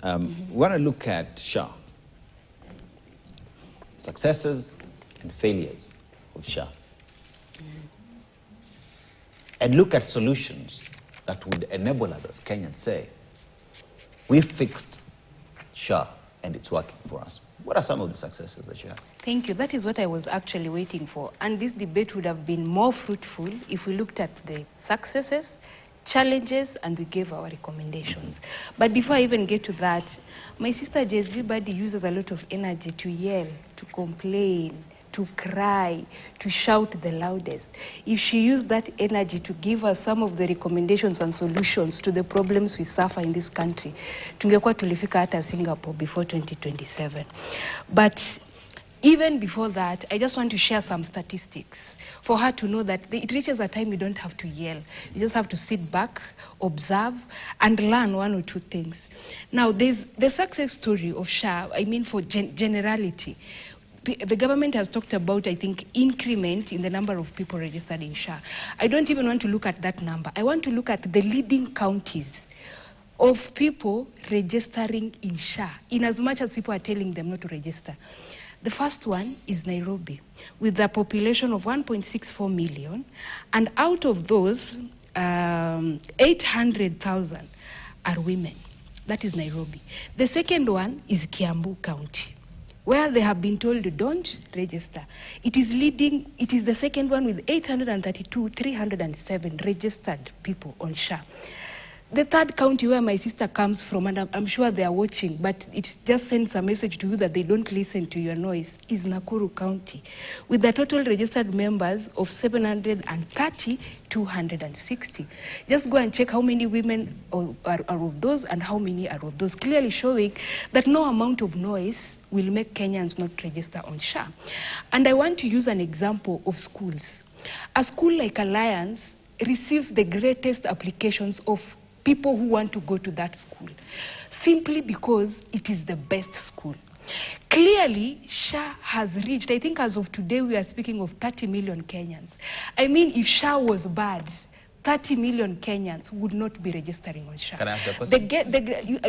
We want to look at SHA, successes and failures of SHA, and look at solutions that would enable us as Kenyans say, we fixed SHA and it's working for us. What are some of the successes that you have? Thank you. That is what I was actually waiting for. And this debate would have been more fruitful if we looked at the successes, challenges, and we gave our recommendations. But before I even get to that, my sister JSV Buddy uses a lot of energy to yell, to complain, to cry, to shout the loudest. If she used that energy to give us some of the recommendations and solutions to the problems we suffer in this country, tungekuwa tulifika hata Singapore before 2027. But even before that, I just want to share some statistics for her to know that it reaches a time you don't have to yell. You just have to sit back, observe, and learn one or two things. Now, there's the success story of SHA, I mean for generality. The government has talked about, I think, increment in the number of people registered in SHA. I don't even want to look at that number. I want to look at the leading counties of people registering in SHA, in as much as people are telling them not to register. The first one is Nairobi, with a population of 1.64 million, and out of those, 800,000 are women. That is Nairobi. The second one is Kiambu County, where they have been told don't register. It is the second one with 832,307 registered people on SHA. The third county where my sister comes from, and I'm sure they are watching, but it just sends a message to you that they don't listen to your noise, is Nakuru County, with the total registered members of 730,260. Just go and check how many women are of those and how many are of those, clearly showing that no amount of noise will make Kenyans not register on SHA. And I want to use an example of schools. A school like Alliance receives the greatest applications of people who want to go to that school, simply because it is the best school. Clearly, SHA has reached, I think as of today, we are speaking of 30 million Kenyans. I mean, if SHA was bad, 30 million Kenyans would not be registering on SHA. Can I ask a question?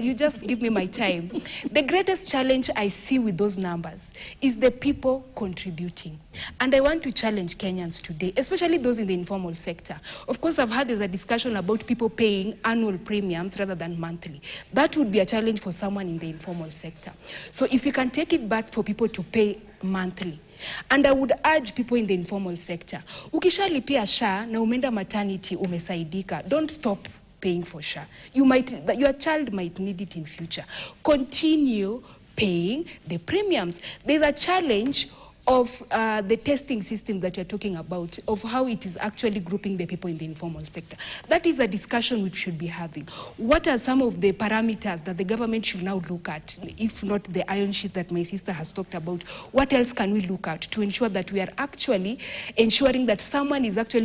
You just give me my time. The greatest challenge I see with those numbers is the people contributing. And I want to challenge Kenyans today, especially those in the informal sector. Of course, I've heard there's a discussion about people paying annual premiums rather than monthly. That would be a challenge for someone in the informal sector. So if you can take it back for people to pay monthly, and I would urge people in the informal sector, ukishalipia SHA na umenda maternity umesaidika, don't stop paying for SHA. Your child might need it in future. Continue paying the premiums. There's a challenge of the testing system that you're talking about, of how it is actually grouping the people in the informal sector. That is a discussion we should be having. What are some of the parameters that the government should now look at, if not the iron sheet that my sister has talked about? What else can we look at to ensure that we are actually ensuring that someone is actually